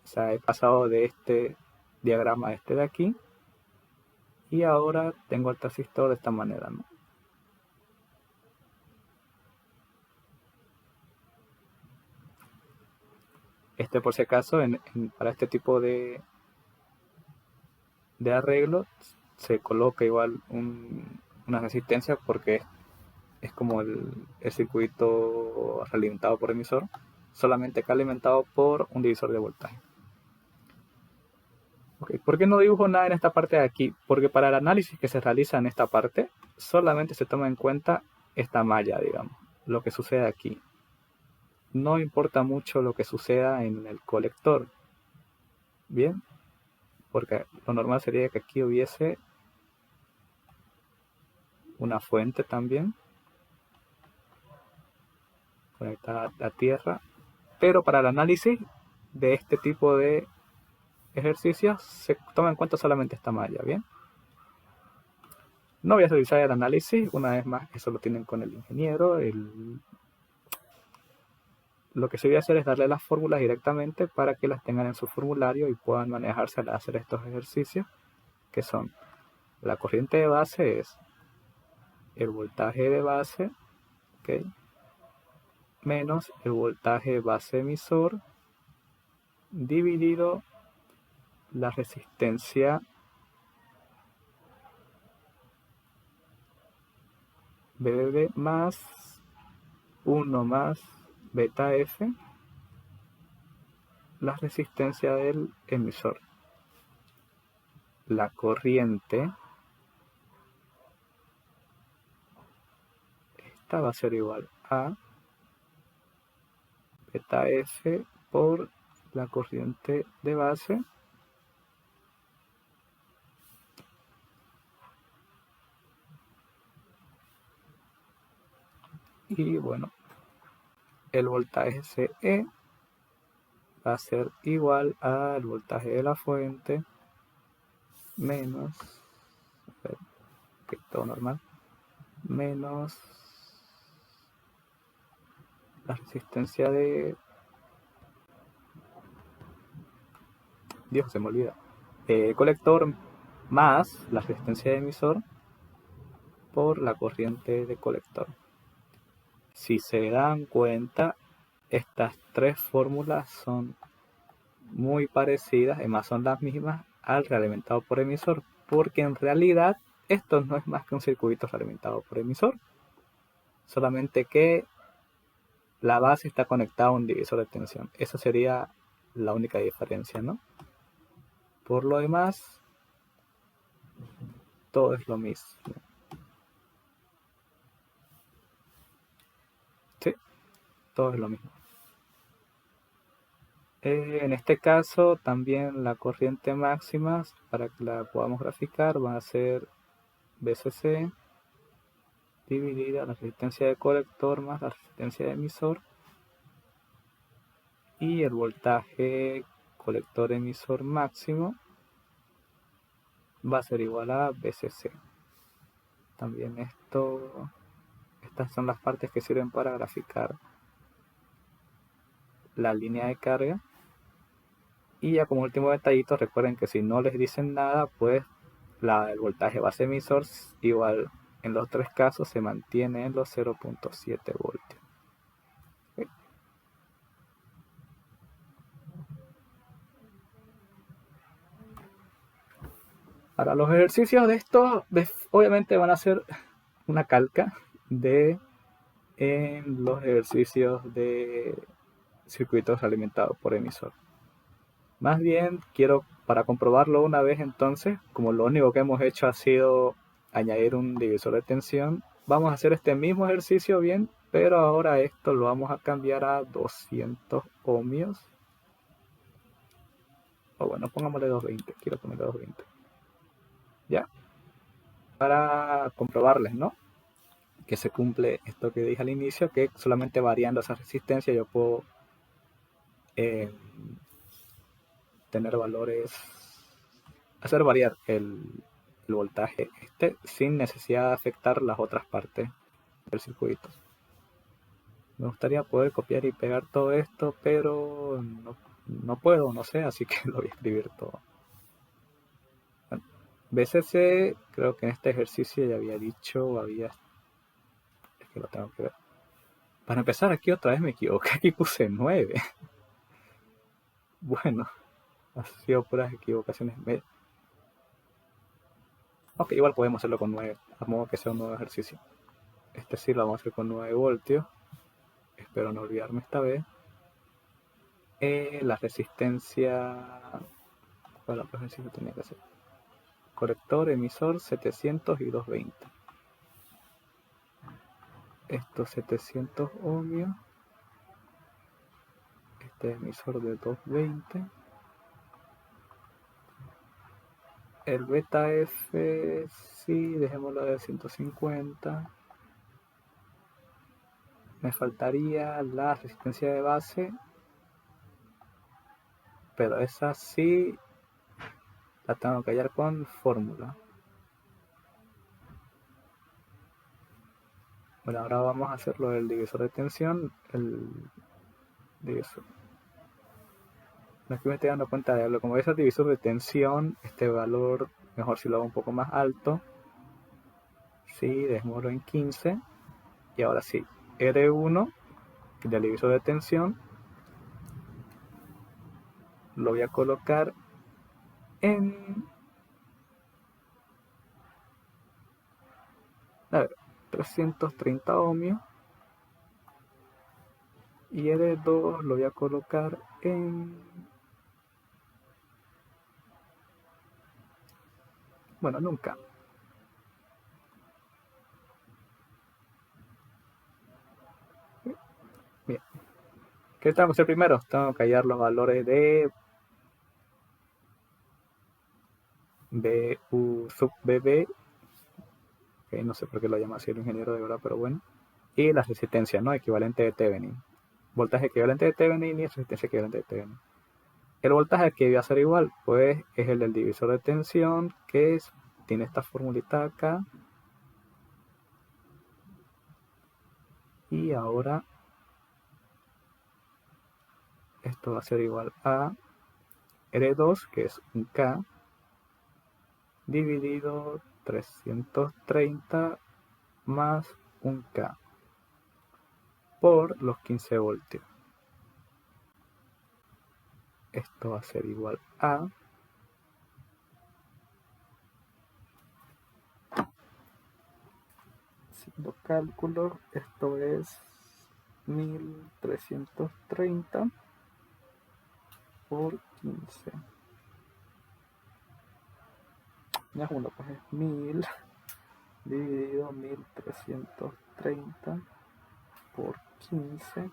A: O sea, he pasado de este diagrama a este de aquí. Y ahora tengo el transistor de esta manera, ¿no? Por si acaso, para este tipo de arreglo, se coloca igual una resistencia porque es como el circuito alimentado por emisor, solamente que alimentado por un divisor de voltaje. Okay. ¿Por qué no dibujo nada en esta parte de aquí? Porque para el análisis que se realiza en esta parte, solamente se toma en cuenta esta malla, digamos, lo que sucede aquí. No importa mucho lo que suceda en el colector. Bien, porque lo normal sería que aquí hubiese una fuente también conectada a tierra, pero para el análisis de este tipo de ejercicios se toma en cuenta solamente esta malla, ¿bien? No voy a realizar el análisis, una vez más, eso lo tienen con el ingeniero. Lo que se voy a hacer es darle las fórmulas directamente para que las tengan en su formulario y puedan manejarse al hacer estos ejercicios, que son la corriente de base es el voltaje de base, ¿okay? Menos el voltaje base emisor dividido la resistencia BBB más 1 más beta F, la resistencia del emisor. La corriente, esta va a ser igual a beta F por la corriente de base y bueno, el voltaje CE va a ser igual al voltaje de la fuente menos, a ver, que todo normal, menos la resistencia de... Dios, se me olvida. Colector más la resistencia de emisor por la corriente de colector. Si se dan cuenta, Estas tres fórmulas son muy parecidas, además son las mismas al realimentado por emisor, porque en realidad esto no es más que un circuito realimentado por emisor, solamente que la base está conectada a un divisor de tensión. Esa sería la única diferencia, ¿no? Por lo demás, todo es lo mismo. Sí, todo es lo mismo. En este caso, también la corriente máxima, para que la podamos graficar, va a ser VCC dividida la resistencia de colector más la resistencia de emisor, y el voltaje colector emisor máximo va a ser igual a VCC. También estas son las partes que sirven para graficar la línea de carga. Y ya como último detallito, recuerden que si no les dicen nada, pues el voltaje base emisor igual en los tres casos se mantiene en los 0.7 voltios. ¿Okay? Ahora los ejercicios de esto obviamente van a ser una calca de los ejercicios de circuitos alimentados por emisor. Más bien quiero, para comprobarlo una vez entonces, como lo único que hemos hecho ha sido añadir un divisor de tensión, vamos a hacer este mismo ejercicio bien, pero ahora esto lo vamos a cambiar a 200 ohmios. O bueno, pongámosle 220, quiero ponerle 220. Ya, para comprobarles, ¿no? Que se cumple esto que dije al inicio, que solamente variando esa resistencia yo puedo tener valores, hacer variar el voltaje sin necesidad de afectar las otras partes del circuito. Me gustaría poder copiar y pegar todo esto, pero no puedo, no sé, así que lo voy a escribir todo. Bueno, VCC, creo que en este ejercicio ya había dicho, es que lo tengo que ver. Para empezar, aquí otra vez me equivoqué, aquí puse 9. Bueno, ha sido puras equivocaciones. Ok, igual podemos hacerlo con 9, a modo que sea un nuevo ejercicio. Este sí lo vamos a hacer con 9 voltios. Espero no olvidarme esta vez. La resistencia, ¿cuál otro ejercicio tenía que hacer? Colector, emisor, 700 y 220. Estos 700 ohmios. Este emisor de 220. El beta F, sí, dejémoslo de 150. Me faltaría la resistencia de base, pero esa sí la tengo que hallar con fórmula. Bueno, ahora vamos a hacerlo del divisor de tensión. El divisor. No es que me estoy dando cuenta de algo. Como es el divisor de tensión, este valor, mejor si lo hago un poco más alto. Sí, dejémoslo en 15. Y ahora sí, R1 del divisor de tensión lo voy a colocar en 330 ohmios. Y R2 lo voy a colocar en, bueno, nunca. Bien. ¿Qué tengo que hacer primero? Tengo que hallar los valores de BU sub BB. Okay, no sé por qué lo llama así el ingeniero de verdad, pero bueno. Y la resistencia, ¿no? Equivalente de Thevenin. Voltaje equivalente de Thevenin y resistencia equivalente de Thevenin. El voltaje que debe ser igual, pues es el del divisor de tensión, que tiene esta formulita acá. Y ahora esto va a ser igual a R2, que es un K, dividido 330 más un K por los 15 voltios. esto va a ser igual a haciendo cálculos, esto es 1330 por 15. Ya es uno, pues es 1000 dividido 1330 por 15.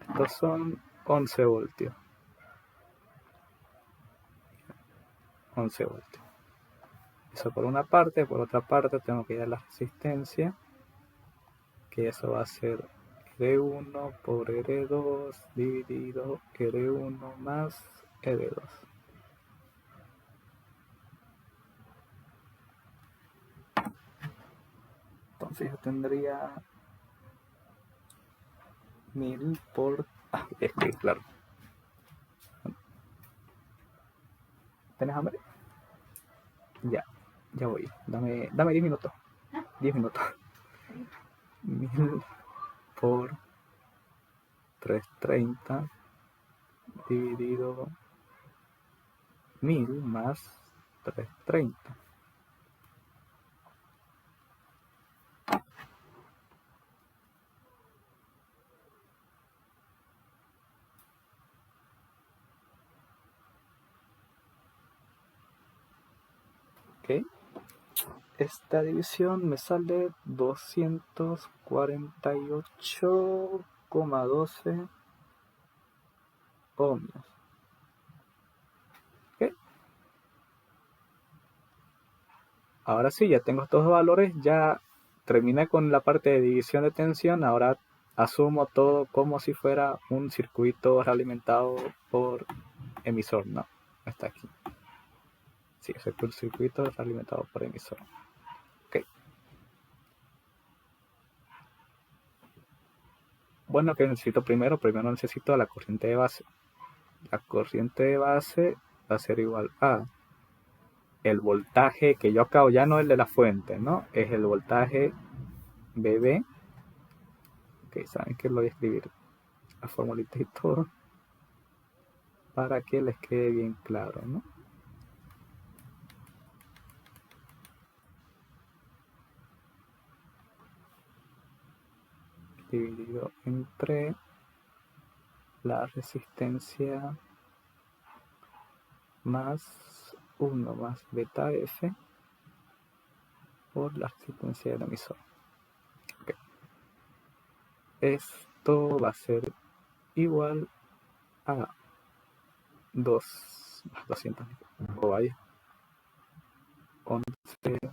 A: Estos son 11 voltios. 11 voltios. Eso por una parte. Por otra parte tengo que ir a la resistencia, que eso va a ser R1 por R2 dividido R1 más R2. Entonces yo tendría 1000 por... es que claro. ¿Tenés hambre? Ya voy. Dame 10 minutos. 10 minutos. 1000 por 330 dividido 1000 más 330. Ok. Esta división me sale 248,12 ohmios. ¿Okay? Ahora sí, ya tengo estos valores, ya terminé con la parte de división de tensión. Ahora asumo todo como si fuera un circuito realimentado por emisor, ¿no? Está aquí. Sí, es el circuito realimentado por emisor. Ok. Bueno, que necesito primero necesito la corriente de base. La corriente de base va a ser igual a el voltaje que yo acabo, ya no el de la fuente, ¿no? Es el voltaje BB. Ok, saben que lo voy a escribir la formulita y todo para que les quede bien claro, ¿no? Dividido entre la resistencia más 1 más beta F por la resistencia del emisor. Okay. Esto va a ser igual a 200, oh vaya, 11